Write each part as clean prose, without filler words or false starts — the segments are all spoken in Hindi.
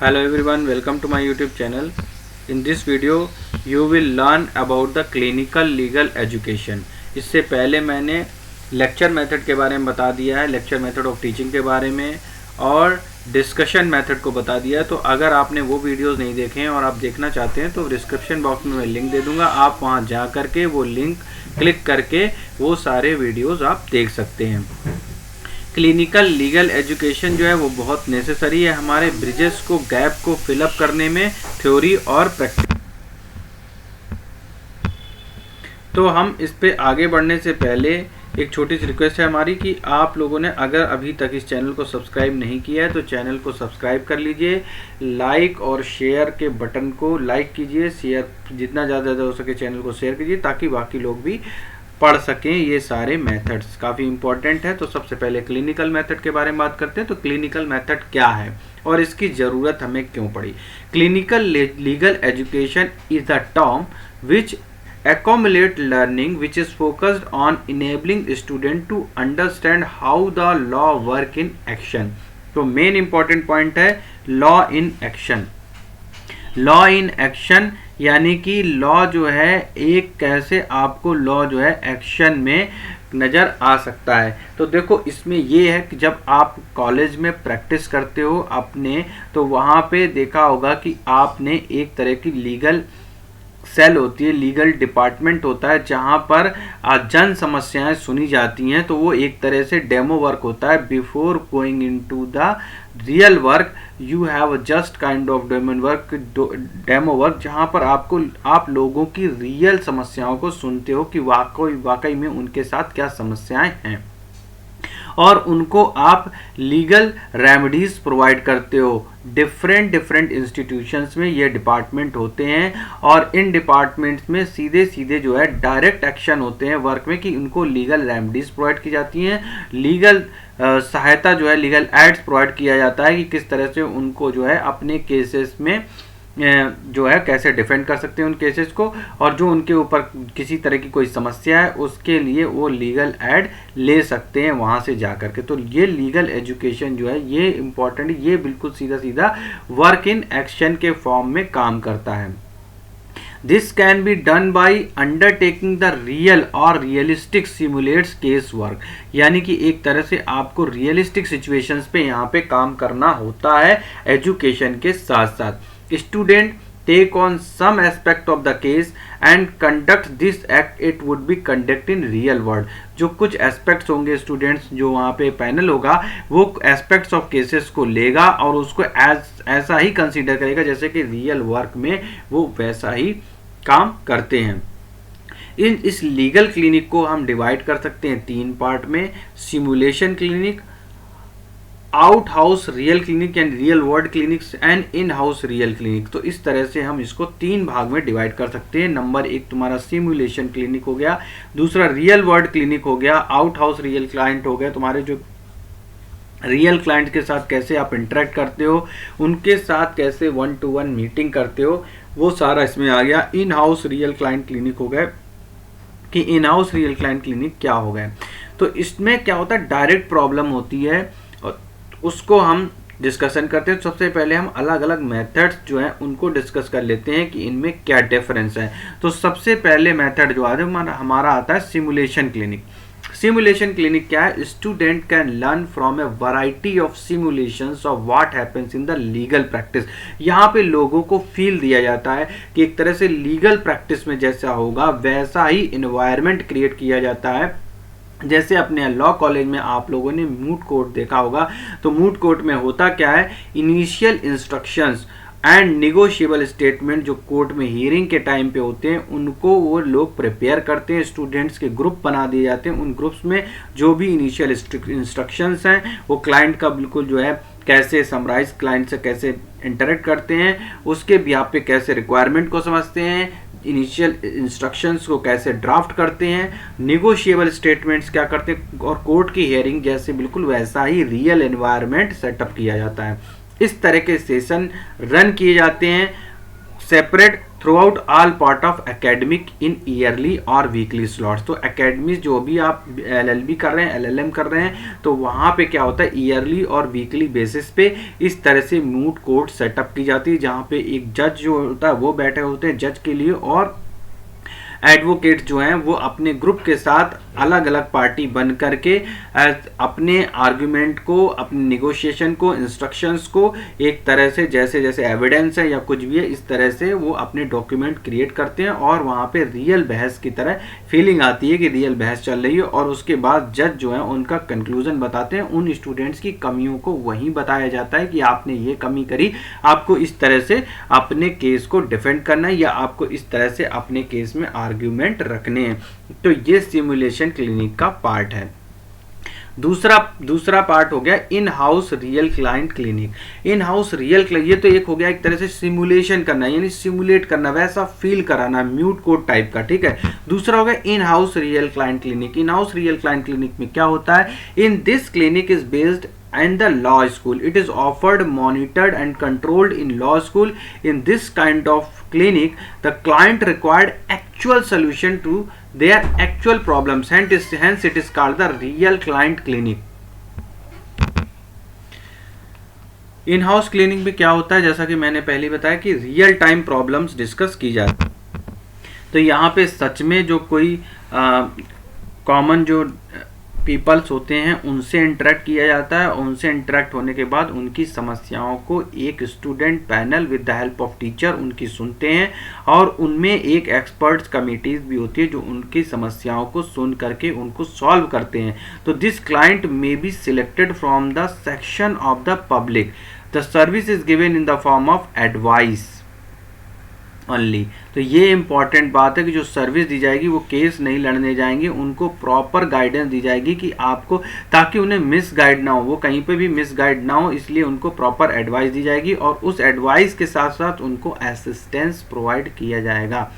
Hello everyone, welcome to my YouTube channel. In this video, you will learn about the clinical legal education. इससे पहले मैंने लेक्चर मेथड के बारे में बता दिया है, लेक्चर मेथड ऑफ टीचिंग के बारे में और डिस्कशन मेथड को बता दिया है। तो अगर आपने वो वीडियोस नहीं देखे हैं और आप देखना चाहते हैं तो डिस्क्रिप्शन बॉक्स में मैं लिंक दे दूंगा, आप वहां जा करके वो लिंक क्लिक करके वो सारे वीडियोस आप देख सकते हैं। क्लिनिकल लीगल एजुकेशन जो है वो बहुत नेसेसरी है हमारे ब्रिजेस को, गैप को फिलअप करने में, थ्योरी और प्रैक्टिस। तो हम इस पे आगे बढ़ने से पहले एक छोटी सी रिक्वेस्ट है हमारी कि आप लोगों ने अगर अभी तक इस चैनल को सब्सक्राइब नहीं किया है तो चैनल को सब्सक्राइब कर लीजिए, लाइक और शेयर के बटन को लाइक कीजिए, शेयर जितना ज़्यादा हो सके चैनल को शेयर कीजिए ताकि बाकी लोग भी पढ़ सकें ये सारे मेथड्स, काफ़ी इंपॉर्टेंट है। तो सबसे पहले क्लिनिकल मेथड के बारे में बात करते हैं। तो क्लिनिकल मेथड क्या है और इसकी ज़रूरत हमें क्यों पड़ी। Clinical legal education is the term which accumulate learning which is focused on enabling student to understand how the law work in action। तो मेन इंपॉर्टेंट पॉइंट है law in action. Law in action यानी कि लॉ जो है एक कैसे आपको लॉ जो है एक्शन में नज़र आ सकता है। तो देखो इसमें ये है कि जब आप कॉलेज में प्रैक्टिस करते हो अपने, तो वहाँ पे देखा होगा कि आपने एक तरह की लीगल सेल होती है, लीगल डिपार्टमेंट होता है जहाँ पर जन समस्याएं सुनी जाती हैं। तो वो एक तरह से डेमो वर्क होता है। Before going into the real work you have just kind of demo work जहाँ पर आप लोगों की रियल समस्याओं को सुनते हो कि वाकई में उनके साथ क्या समस्याएं हैं और उनको आप लीगल रेमेडीज प्रोवाइड करते हो। डिफरेंट इंस्टीट्यूशंस में ये डिपार्टमेंट होते हैं और इन डिपार्टमेंट्स में सीधे जो है डायरेक्ट एक्शन होते हैं वर्क में कि उनको लीगल रेमेडीज प्रोवाइड की जाती हैं, लीगल सहायता जो है, लीगल एड्स प्रोवाइड किया जाता है कि किस तरह से उनको जो है अपने केसेस में जो है कैसे डिफेंड कर सकते हैं उन केसेस को, और जो उनके ऊपर किसी तरह की कोई समस्या है उसके लिए वो लीगल एड ले सकते हैं वहाँ से जा कर के। तो ये लीगल एजुकेशन जो है ये इम्पॉर्टेंट, ये बिल्कुल सीधा वर्क इन एक्शन के फॉर्म में काम करता है। This can be done by undertaking the real और रियलिस्टिक सिमुलेट्स केस वर्क, यानी कि एक तरह से आपको रियलिस्टिक सिचुएशंस पे यहाँ पे काम करना होता है एजुकेशन के साथ साथ। Student take on some aspect of the case and conduct this act it would be conduct in real world। जो कुछ एस्पेक्ट्स होंगे स्टूडेंट्स, जो वहाँ पे पैनल होगा वो एस्पेक्ट्स ऑफ केसेस को लेगा और उसको ऐसा ही कंसीडर करेगा जैसे कि रियल वर्क में वो वैसा ही काम करते हैं। इस लीगल क्लिनिक को हम डिवाइड कर सकते हैं 3 पार्ट में, simulation clinic, out house real clinic and real world clinics and in house real clinic. तो इस तरह से हम इसको 3 भाग में डिवाइड कर सकते हैं। नंबर 1 तुम्हारा सिमुलेशन क्लिनिक हो गया, दूसरा रियल वर्ल्ड क्लिनिक हो गया, आउट हाउस रियल क्लाइंट हो गया, तुम्हारे जो रियल क्लाइंट के साथ कैसे आप इंटरेक्ट करते हो, उनके साथ कैसे 1-to-1 मीटिंग करते हो, वो सारा इसमें आ गया। In house real client clinic हो गए कि in house real client clinic क्या हो गए। तो इसमें क्या होता है, डायरेक्ट प्रॉब्लम होती है और उसको हम डिस्कशन करते हैं। सबसे पहले हम अलग अलग मेथड्स जो हैं उनको डिस्कस कर लेते हैं कि इनमें क्या डिफरेंस है। तो सबसे पहले मेथड जो हमारा आता है सिमुलेशन क्लिनिक। सिमुलेशन क्लिनिक क्या है, student can learn from A variety of simulations of what happens in the legal practice. यहाँ पे लोगों को फील दिया जाता है कि एक तरह से लीगल प्रैक्टिस में जैसा होगा वैसा ही इन्वायरमेंट क्रिएट किया जाता है। जैसे अपने लॉ कॉलेज में आप लोगों ने मूट कोर्ट देखा होगा, तो मूट कोर्ट में होता क्या है, initial instructions and negotiable statement जो कोर्ट में हियरिंग के टाइम पे होते हैं उनको वो लोग प्रिपेयर करते हैं, स्टूडेंट्स के ग्रुप बना दिए जाते हैं। उन ग्रुप्स में जो भी इनिशियल इंस्ट्रक्शंस हैं वो क्लाइंट का बिल्कुल जो है कैसे समराइज, क्लाइंट से कैसे इंटरेक्ट करते हैं, उसके बिहाफ पे कैसे रिक्वायरमेंट को समझते हैं, इनिशियल इंस्ट्रक्शंस को कैसे ड्राफ्ट करते हैं, निगोशिएबल स्टेटमेंट्स क्या करते हैं, और कोर्ट की हियरिंग जैसे बिल्कुल वैसा ही रियल एनवायरनमेंट सेटअप किया जाता है। इस तरह के सेशन रन किए जाते हैं separate through out all part of academic in yearly और वीकली स्लॉट्स। तो एकेडमी जो भी आप LLB कर रहे हैं, LLM कर रहे हैं, तो वहाँ पे क्या होता है, ईयरली और वीकली बेसिस पे इस तरह से मूट कोर्ट सेटअप की जाती है, जहाँ पे एक जज जो होता है वो बैठे होते हैं जज के लिए, और एडवोकेट जो हैं वो अपने ग्रुप के साथ अलग अलग पार्टी बन करके अपने आर्गुमेंट को, अपने निगोशिएशन को, इंस्ट्रक्शंस को एक तरह से जैसे जैसे एविडेंस है या कुछ भी है इस तरह से वो अपने डॉक्यूमेंट क्रिएट करते हैं, और वहाँ पे रियल बहस की तरह फीलिंग आती है कि रियल बहस चल रही है, और उसके बाद जज जो है उनका कंक्लूजन बताते हैं। उन स्टूडेंट्स की कमियों को वहीं बताया जाता है कि आपने ये कमी करी, आपको इस तरह से अपने केस को डिफेंड करना है या आपको इस तरह से अपने केस में आर्ग्यूमेंट रखने हैं। तो ये सिमुलेशन क्लिनिक का पार्ट है। दूसरा पार्ट हो गया in house real client clinic. In house real client, ये तो एक हो गया एक तरह से सिमुलेशन करना, यानी सिमुलेट करना, वैसा फील कराना, म्यूट कोड टाइप का, ठीक है। दूसरा हो गया in house real client clinic. In house real client clinic में क्या होता है, in this clinic is based and the law school. It is offered, monitored and controlled in law school. In this kind of clinic, the client required actual solution to their actual problems. Hence it is called the real client clinic. In house clinic में क्या होता है, जैसा कि मैंने पहले बताया कि रियल टाइम प्रॉब्लम्स डिस्कस की जाती है। तो यहाँ पे सच में जो कोई कॉमन जो पीपल्स होते हैं उनसे इंटरेक्ट किया जाता है। उनसे इंटरेक्ट होने के बाद उनकी समस्याओं को एक student panel with the help of teacher उनकी सुनते हैं, और उनमें एक एक्सपर्ट्स कमिटीज भी होती है जो उनकी समस्याओं को सुन करके उनको सॉल्व करते हैं। तो this client may be selected from the section of the public. The service is given in the form of advice only. तो ये इंपॉर्टेंट बात है कि जो सर्विस दी जाएगी वो केस नहीं लड़ने जाएंगे, उनको प्रॉपर गाइडेंस दी जाएगी कि आपको, ताकि उन्हें मिस गाइड ना हो, वो कहीं पे भी मिस गाइड ना हो, इसलिए उनको प्रॉपर एडवाइस दी जाएगी, और उस एडवाइस के साथ साथ उनको असिस्टेंस प्रोवाइड किया जाएगा।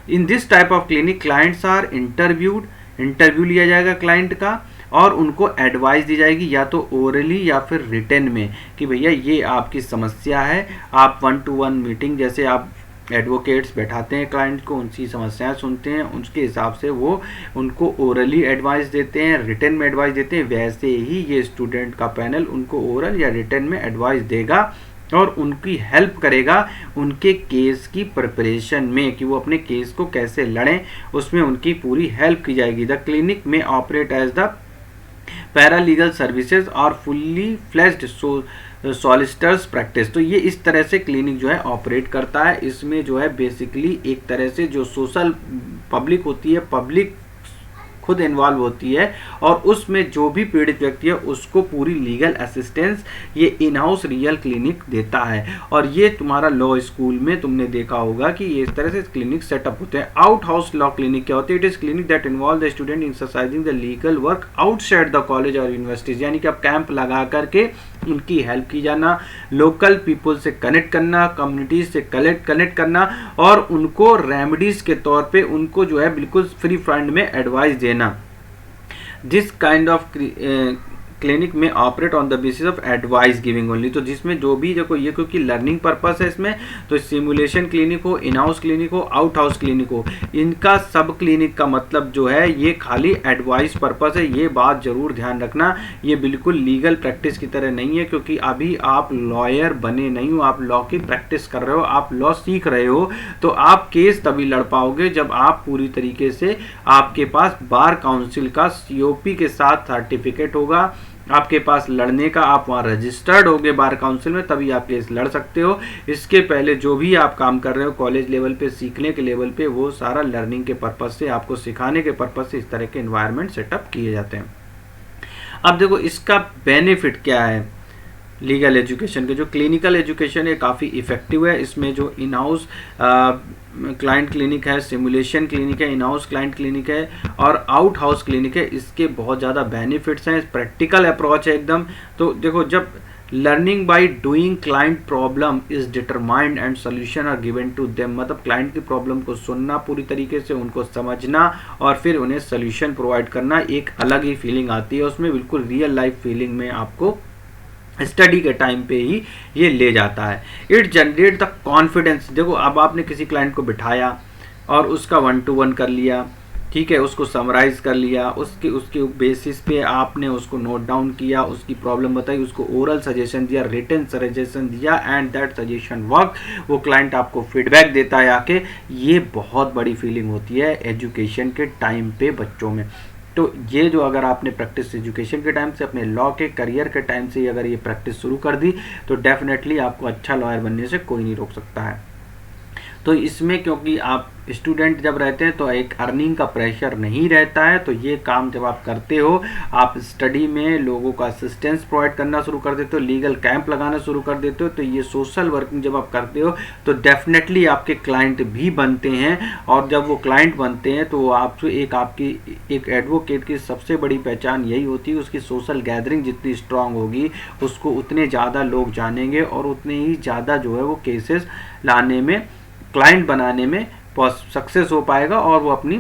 In this type of clinic clients are interviewed, interview लिया जाएगा क्लाइंट का, और उनको एडवाइस दी जाएगी या तो ओरली या फिर रिटन में कि भैया ये आपकी समस्या है। आप 1-to-1 मीटिंग, जैसे आप एडवोकेट्स बैठाते हैं क्लाइंट को, उनकी समस्याएं सुनते हैं, उसके हिसाब से वो उनको ओरली एडवाइस देते हैं, रिटन में एडवाइस देते हैं, वैसे ही ये स्टूडेंट का पैनल उनको ओरल या रिटन में एडवाइस देगा और उनकी हेल्प करेगा उनके केस की प्रिपरेशन में, कि वो अपने केस को कैसे लड़ें, उसमें उनकी पूरी हेल्प की जाएगी। द क्लिनिक में operate as the paralegal services और फुल्ली फ्लेज्ड सॉलिसिटर्स प्रैक्टिस। तो ये इस तरह से क्लिनिक जो है ऑपरेट करता है। इसमें जो है बेसिकली एक तरह से जो सोशल पब्लिक होती है, पब्लिक खुद इन्वॉल्व होती है, और उसमें जो भी पीड़ित व्यक्ति है उसको पूरी लीगल असिस्टेंस ये इन हाउस रियल क्लिनिक देता है। और ये तुम्हारा लॉ स्कूल में तुमने देखा होगा कि ये इस तरह से क्लिनिक सेटअप होते हैं। आउट हाउस लॉ क्लिनिक क्या होती है, it is clinic that involve the student in exercising the legal work outside the college और यूनिवर्सिटीज। यानी कि अब कैंप लगा करके उनकी हेल्प की जाना, लोकल पीपल से कनेक्ट करना, कम्युनिटीज से कनेक्ट करना, और उनको रेमेडीज के तौर पे उनको जो है बिल्कुल फ्री फंड में एडवाइस देना। दिस काइंड ऑफ क्लिनिक में operate on the basis of advice giving only. तो जिसमें जो भी देखो ये क्योंकि लर्निंग पर्पस है इसमें, तो सिमुलेशन क्लिनिक हो, इन हाउस क्लिनिक हो, आउट हाउस क्लिनिक हो, इनका सब क्लिनिक का मतलब जो है ये खाली एडवाइस पर्पस है। ये बात जरूर ध्यान रखना, ये बिल्कुल लीगल प्रैक्टिस की तरह नहीं है, क्योंकि अभी आप लॉयर बने नहीं हो, आप लॉ की प्रैक्टिस कर रहे हो, आप लॉ सीख रहे हो। तो आप केस तभी लड़ पाओगे जब आप पूरी तरीके से, आपके पास बार काउंसिल का COP के साथ सर्टिफिकेट होगा, आपके पास लड़ने का, आप वहाँ रजिस्टर्ड होगे बार काउंसिल में, तभी आप केस लड़ सकते हो। इसके पहले जो भी आप काम कर रहे हो कॉलेज लेवल पे, सीखने के लेवल पे, वो सारा लर्निंग के पर्पज से, आपको सिखाने के पर्पज से इस तरह के एनवायरनमेंट सेटअप किए जाते हैं। अब देखो इसका बेनिफिट क्या है लीगल एजुकेशन के। जो क्लिनिकल एजुकेशन है काफ़ी इफेक्टिव है। इसमें जो इन हाउस क्लाइंट क्लिनिक है, सिमुलेशन क्लिनिक है, इन हाउस क्लाइंट क्लिनिक है और आउट हाउस क्लिनिक है, इसके बहुत ज़्यादा बेनिफिट्स हैं। प्रैक्टिकल अप्रोच है एकदम। तो देखो, जब learning by doing client problem is determined and solution are given to them, मतलब क्लाइंट की प्रॉब्लम को सुनना पूरी तरीके से, उनको समझना और फिर उन्हें सोल्यूशन प्रोवाइड करना, एक अलग ही फीलिंग आती है उसमें, बिल्कुल रियल लाइफ फीलिंग में आपको स्टडी के टाइम पे ही ये ले जाता है। It generate the confidence. देखो अब आपने किसी क्लाइंट को बिठाया और उसका 1-to-1 कर लिया, ठीक है, उसको समराइज़ कर लिया, उसके बेसिस पे आपने उसको नोट डाउन किया, उसकी प्रॉब्लम बताई, उसको ओरल सजेशन दिया, रिटन सजेशन दिया, एंड दैट सजेशन वर्क। वो क्लाइंट आपको फीडबैक देता है आके। ये बहुत बड़ी फीलिंग होती है एजुकेशन के टाइम पे बच्चों में। तो ये जो अगर आपने प्रैक्टिस एजुकेशन के टाइम से, अपने लॉ के करियर के टाइम से अगर ये प्रैक्टिस शुरू कर दी तो डेफिनेटली आपको अच्छा लॉयर बनने से कोई नहीं रोक सकता है। तो इसमें क्योंकि आप स्टूडेंट जब रहते हैं तो एक अर्निंग का प्रेशर नहीं रहता है, तो ये काम जब आप करते हो, आप स्टडी में लोगों का असिस्टेंस प्रोवाइड करना शुरू कर देते हो, लीगल कैंप लगाना शुरू कर देते हो, तो ये सोशल वर्किंग जब आप करते हो तो डेफिनेटली आपके क्लाइंट भी बनते हैं। और जब वो क्लाइंट बनते हैं तो आपसे एक एडवोकेट की सबसे बड़ी पहचान यही होती है, उसकी सोशल गैदरिंग जितनी स्ट्रांग होगी उसको उतने ज़्यादा लोग जानेंगे और उतने ही ज़्यादा जो है वो केसेस लाने में, क्लाइंट बनाने में सक्सेस हो पाएगा। और वो अपनी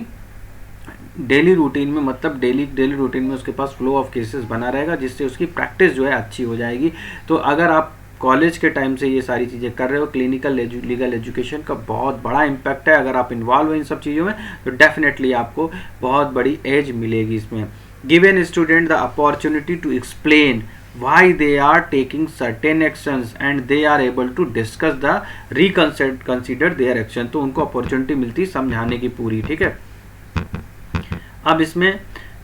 डेली रूटीन में, मतलब डेली रूटीन में उसके पास फ्लो ऑफ केसेस बना रहेगा, जिससे उसकी प्रैक्टिस जो है अच्छी हो जाएगी। तो अगर आप कॉलेज के टाइम से ये सारी चीज़ें कर रहे हो, लीगल एजुकेशन का बहुत बड़ा इम्पैक्ट है। अगर आप इन्वॉल्व हो इन सब चीज़ों में तो डेफिनेटली आपको बहुत बड़ी एज मिलेगी इसमें। Give an student the opportunity to explain why they are taking certain actions and they are able to discuss the reconsider their action। तो उनको अपॉर्चुनिटी मिलती समझाने की पूरी, ठीक है। अब इसमें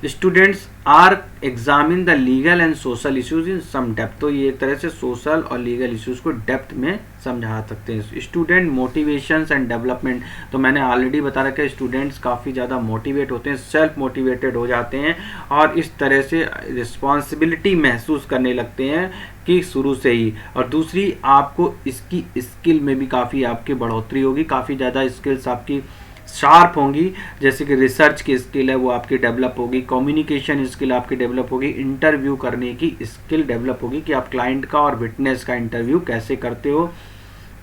students are examine the legal and social issues in some depth. तो ये एक तरह से सोशल और लीगल इश्यूज को डेप्थ में समझा सकते हैं। स्टूडेंट मोटिवेशंस एंड डेवलपमेंट, तो मैंने ऑलरेडी बता रखा है, स्टूडेंट्स काफ़ी ज़्यादा मोटिवेट होते हैं, सेल्फ मोटिवेटेड हो जाते हैं और इस तरह से रिस्पॉन्सिबिलिटी महसूस करने लगते हैं कि शुरू से ही। और दूसरी, आपको इसकी स्किल में भी काफ़ी आपकी बढ़ोतरी होगी, काफ़ी ज़्यादा स्किल्स आपकी शार्प होंगी, जैसे कि रिसर्च की स्किल है वो आपकी डेवलप होगी, कम्युनिकेशन स्किल आपकी डेवलप होगी, इंटरव्यू करने की स्किल डेवलप होगी कि आप क्लाइंट का और विटनेस का इंटरव्यू कैसे करते हो,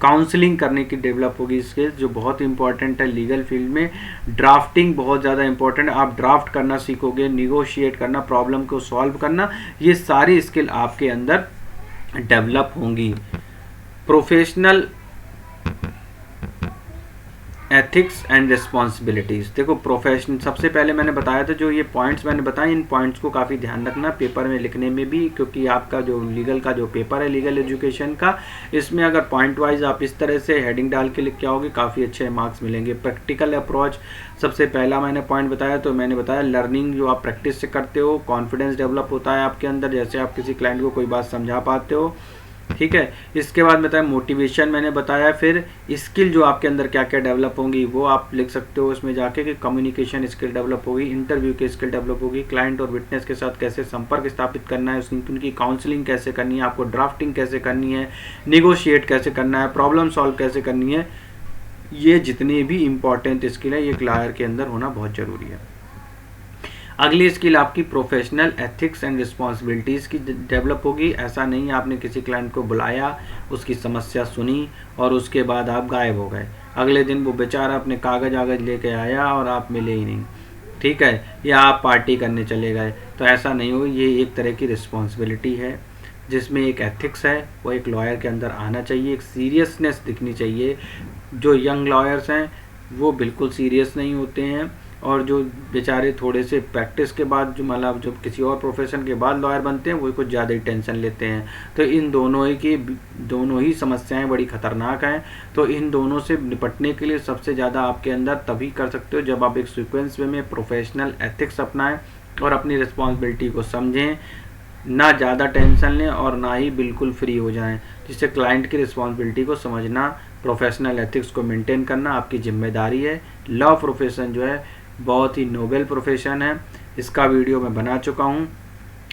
काउंसलिंग करने की डेवलप होगी स्किल्स जो बहुत इंपॉर्टेंट है लीगल फील्ड में। ड्राफ्टिंग बहुत ज़्यादा इंपॉर्टेंट है, आप ड्राफ्ट करना सीखोगे, निगोशिएट करना, प्रॉब्लम को सॉल्व करना, ये सारी स्किल आपके अंदर डेवलप होंगी। प्रोफेशनल एथिक्स एंड रिस्पॉन्सिबिलिटीज़, देखो प्रोफेशन, सबसे पहले मैंने बताया था, जो ये पॉइंट्स मैंने बताए, इन पॉइंट्स को काफ़ी ध्यान रखना पेपर में लिखने में भी, क्योंकि आपका जो लीगल का जो पेपर है लीगल एजुकेशन का, इसमें अगर पॉइंट वाइज आप इस तरह से हेडिंग डाल के लिख के आओगे काफ़ी अच्छे मार्क्स मिलेंगे। प्रैक्टिकल अप्रोच, सबसे पहला मैंने पॉइंट बताया, तो मैंने बताया लर्निंग जो आप प्रैक्टिस से करते हो, कॉन्फिडेंस डेवलप होता है आपके अंदर, जैसे आप किसी क्लाइंट को कोई बात समझा पाते हो, ठीक है। इसके बाद बताया मोटिवेशन मैंने बताया, फिर स्किल जो आपके अंदर क्या क्या डेवलप होंगी वो आप लिख सकते हो इसमें जाके कि कम्युनिकेशन स्किल डेवलप होगी, इंटरव्यू की स्किल डेवलप होगी, क्लाइंट और विटनेस के साथ कैसे संपर्क स्थापित करना है, उनकी काउंसलिंग कैसे करनी है, आपको ड्राफ्टिंग कैसे करनी है, निगोशिएट कैसे करना है, प्रॉब्लम सॉल्व कैसे करनी है। ये जितनी भी इंपॉर्टेंट स्किल है ये लॉयर के अंदर होना बहुत ज़रूरी है। अगली स्किल आपकी प्रोफेशनल एथिक्स एंड रिस्पॉन्सिबिलिटीज़ की डेवलप होगी। ऐसा नहीं है आपने किसी क्लाइंट को बुलाया, उसकी समस्या सुनी और उसके बाद आप गायब हो गए, अगले दिन वो बेचारा अपने कागज़ आगज लेके आया और आप मिले ही नहीं, ठीक है, या आप पार्टी करने चले गए, तो ऐसा नहीं हो। ये एक तरह की रिस्पॉन्सिबिलिटी है जिसमें एक एथिक्स है, वो एक लॉयर के अंदर आना चाहिए, एक सीरियसनेस दिखनी चाहिए। जो यंग लॉयर्स हैं वो बिल्कुल सीरियस नहीं होते हैं, और जो बेचारे थोड़े से प्रैक्टिस के बाद जो मतलब जब किसी और प्रोफेशन के बाद लॉयर बनते हैं वो कुछ ज़्यादा ही टेंशन लेते हैं। तो इन दोनों ही समस्याएं बड़ी ख़तरनाक हैं। तो इन दोनों से निपटने के लिए सबसे ज़्यादा आपके अंदर तभी कर सकते हो जब आप एक सीक्वेंस में प्रोफेशनल एथिक्स अपनाएं और अपनी रिस्पॉन्सिबिलिटी को समझें, ना ज़्यादा टेंशन लें और ना ही बिल्कुल फ्री हो जाएं। जिससे क्लाइंट की रिस्पॉन्सिबिलिटी को समझना, प्रोफेशनल एथिक्स को मेंटेन करना आपकी जिम्मेदारी है। लॉ प्रोफेशन जो है बहुत ही नोबेल प्रोफेशन है, इसका वीडियो मैं बना चुका हूँ,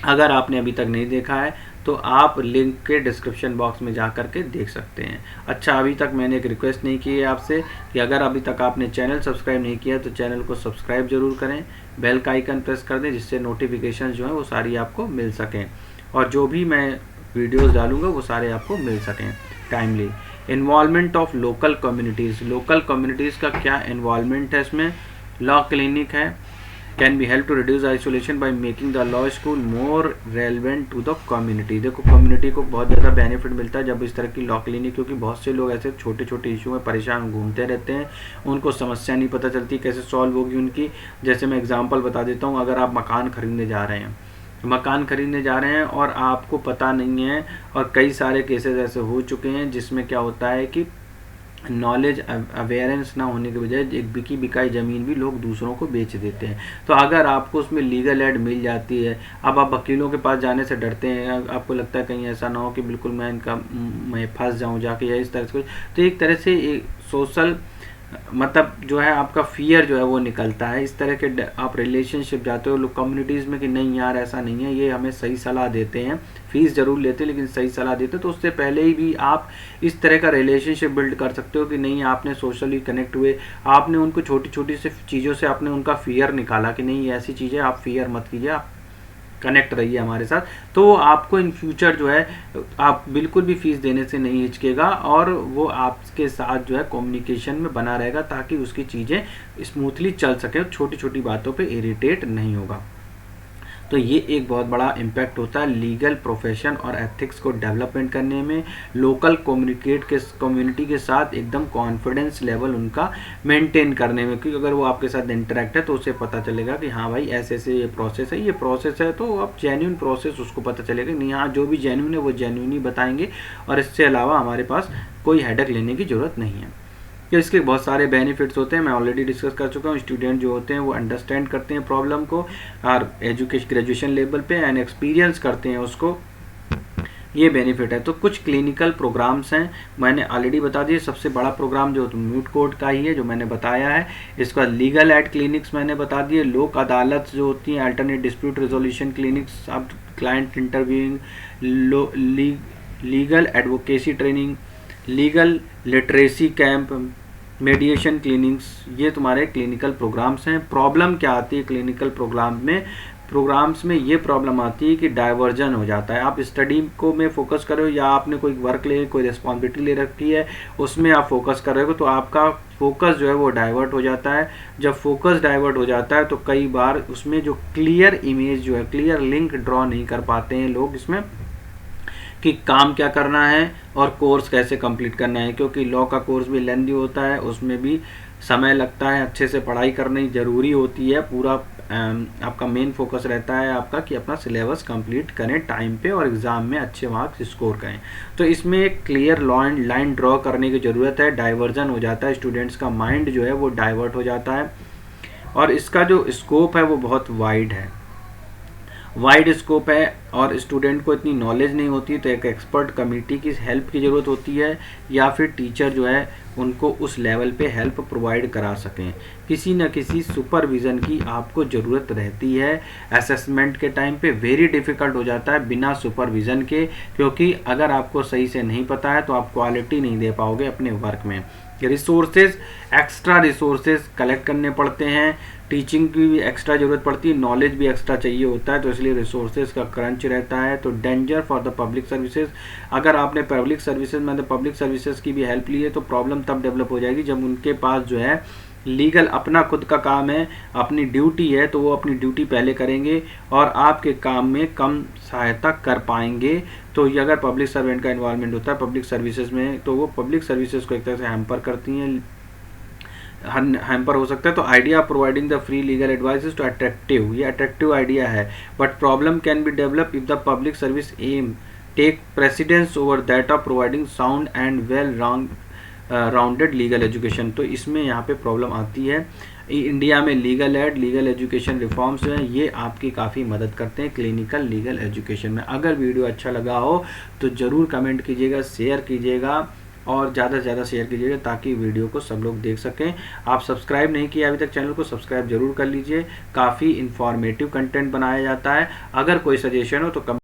अगर आपने अभी तक नहीं देखा है तो आप लिंक के डिस्क्रिप्शन बॉक्स में जा कर के देख सकते हैं। अच्छा, अभी तक मैंने एक रिक्वेस्ट नहीं की है आपसे कि अगर अभी तक आपने चैनल सब्सक्राइब नहीं किया तो चैनल को सब्सक्राइब जरूर करें, बेल का आइकन प्रेस कर दें जिससे नोटिफिकेशन जो है वो सारी आपको मिल सकें और जो भी मैं वीडियोज़ डालूँगा वो सारे आपको मिल सकें timely. Involvement of local communities, local communities का क्या इन्वॉल्वमेंट है इसमें। लॉ क्लिनिक है, can be help to reduce isolation by making the law school more relevant to the community. देखो कम्युनिटी को बहुत ज़्यादा बेनिफिट मिलता है जब इस तरह की लॉ क्लिनिक, क्योंकि बहुत से लोग ऐसे छोटे छोटे इशू में परेशान घूमते रहते हैं, उनको समस्या नहीं पता चलती कैसे सॉल्व होगी उनकी। जैसे मैं एग्जांपल बता देता हूँ, अगर आप मकान खरीदने जा रहे हैं और आपको पता नहीं है, और कई सारे केसेस ऐसे हो चुके हैं जिसमें क्या होता है कि नॉलेज अवेयरेंस ना होने की बजाय एक बिकी बिकाई ज़मीन भी लोग दूसरों को बेच देते हैं। तो अगर आपको उसमें लीगल एड मिल जाती है, अब आप वकीलों के पास जाने से डरते हैं, आपको लगता है कहीं ऐसा ना हो कि बिल्कुल मैं फंस जाऊं जाके या इस तरह से कुछ, तो एक तरह से एक सोशल मतलब जो है आपका फियर जो है वो निकलता है। इस तरह के आप रिलेशनशिप जाते हो लोग कम्युनिटीज़ में कि नहीं यार ऐसा नहीं है, ये हमें सही सलाह देते हैं, फीस ज़रूर लेते हैं लेकिन सही सलाह देते हैं, तो उससे पहले ही भी आप इस तरह का रिलेशनशिप बिल्ड कर सकते हो कि नहीं आपने सोशली कनेक्ट हुए, आपने उनको छोटी छोटी से चीज़ों से आपने उनका फियर निकाला कि नहीं ऐसी चीज़ें आप फियर मत कीजिए, आप कनेक्ट रहिए हमारे साथ, तो आपको इन फ्यूचर जो है आप बिल्कुल भी फीस देने से नहीं हिचकेगा और वो आपके साथ जो है कम्युनिकेशन में बना रहेगा ताकि उसकी चीज़ें स्मूथली चल सके, छोटी छोटी बातों पे इरिटेट नहीं होगा। तो ये एक बहुत बड़ा इम्पैक्ट होता है लीगल प्रोफेशन और एथिक्स को डेवलपमेंट करने में, लोकल कम्युनिटी के साथ एकदम कॉन्फिडेंस लेवल उनका मेंटेन करने में, क्योंकि अगर वो आपके साथ इंटरेक्ट है तो उसे पता चलेगा कि हाँ भाई ऐसे ऐसे ये प्रोसेस है, तो आप जेन्युइन प्रोसेस उसको पता चलेगा नहीं हाँ जो भी जेन्युइन है वो जेन्युइन ही बताएंगे और इससे अलावा हमारे पास कोई हेडेक लेने की ज़रूरत नहीं है। तो इसके बहुत सारे बेनिफिट्स होते हैं, मैं ऑलरेडी डिस्कस कर चुका हूँ। स्टूडेंट जो होते हैं वो अंडरस्टैंड करते हैं प्रॉब्लम को और एजुकेशन ग्रेजुएशन लेवल पे एंड एक्सपीरियंस करते हैं उसको, ये बेनिफिट है। तो कुछ क्लिनिकल प्रोग्राम्स हैं मैंने ऑलरेडी बता दिए। सबसे बड़ा प्रोग्राम जो म्यूट कोर्ट का ही है जो मैंने बताया है। इसका लीगल एड क्लिनिक्स मैंने बता दिए, लोक अदालत जो होती हैं, अल्टरनेट डिस्प्यूट रेजोल्यूशन क्लिनिक्स, अब client interviewing, legal advocacy training, legal literacy camp, मेडिएशन clinics, ये तुम्हारे क्लिनिकल प्रोग्राम्स हैं। प्रॉब्लम क्या आती है क्लिनिकल प्रोग्राम्स में ये प्रॉब्लम आती है कि डाइवर्जन हो जाता है। आप स्टडी को में फोकस कर रहे हो या आपने कोई वर्क कोई रिस्पॉन्सिबिलिटी ले रखी है उसमें आप फोकस कर रहे हो, तो आपका फोकस जो है वो डाइवर्ट हो जाता है। जब फोकस डाइवर्ट हो जाता है तो कई बार उसमें जो क्लियर इमेज जो है, क्लियर लिंक ड्रॉ नहीं कर पाते हैं लोग इसमें कि काम क्या करना है और कोर्स कैसे कंप्लीट करना है, क्योंकि लॉ का कोर्स भी लेंथी होता है, उसमें भी समय लगता है, अच्छे से पढ़ाई करनी ज़रूरी होती है। पूरा आपका मेन फोकस रहता है आपका कि अपना सिलेबस कंप्लीट करें टाइम पे और एग्ज़ाम में अच्छे मार्क्स स्कोर करें। तो इसमें एक क्लियर लाइन ड्रॉ करने की ज़रूरत है। डाइवर्जन हो जाता है, स्टूडेंट्स का माइंड जो है वो डाइवर्ट हो जाता है और इसका जो स्कोप है वो बहुत वाइड स्कोप है और स्टूडेंट को इतनी नॉलेज नहीं होती, तो एक एक्सपर्ट कमेटी की हेल्प की ज़रूरत होती है या फिर टीचर जो है उनको उस लेवल पे हेल्प प्रोवाइड करा सकें। किसी न किसी सुपरविज़न की आपको ज़रूरत रहती है। असेसमेंट के टाइम पे वेरी डिफ़िकल्ट हो जाता है बिना सुपरविज़न के, क्योंकि अगर आपको सही से नहीं पता है तो आप क्वालिटी नहीं दे पाओगे अपने वर्क में। एक्स्ट्रा रिसोर्सेज कलेक्ट करने पड़ते हैं, टीचिंग की भी एक्स्ट्रा ज़रूरत पड़ती है, नॉलेज भी एक्स्ट्रा चाहिए होता है, तो इसलिए रिसोर्सेज का क्रंच रहता है। तो danger for the public services, अगर आपने पब्लिक सर्विसेज की भी हेल्प ली है तो प्रॉब्लम तब डेवलप हो जाएगी जब उनके पास जो है लीगल अपना खुद का काम है, अपनी ड्यूटी है, तो वो अपनी ड्यूटी पहले करेंगे और आपके काम में कम सहायता कर पाएंगे। तो ये अगर पब्लिक सर्वेंट का इन्वॉल्वमेंट होता है पब्लिक सर्विसेज में तो वो पब्लिक सर्विसेज को एक तरह से हैम्पर करती हैं, हैम्पर हो सकता है। तो idea providing the free legal advice is too attractive, ये अट्रैक्टिव आइडिया है, but problem can be develop if the public service aim take precedence over that of providing sound and well rounded legal education. तो इसमें यहाँ पे प्रॉब्लम आती है। इंडिया में लीगल एजुकेशन रिफॉर्म्स हैं, ये आपकी काफ़ी मदद करते हैं क्लिनिकल लीगल एजुकेशन में। अगर वीडियो अच्छा लगा हो तो ज़रूर कमेंट कीजिएगा, शेयर कीजिएगा और ज़्यादा से ज़्यादा शेयर कीजिएगा ताकि वीडियो को सब लोग देख सकें। आप सब्सक्राइब नहीं किया अभी तक चैनल को, सब्सक्राइब जरूर कर लीजिए, काफ़ी इन्फॉर्मेटिव कंटेंट बनाया जाता है। अगर कोई सजेशन हो तो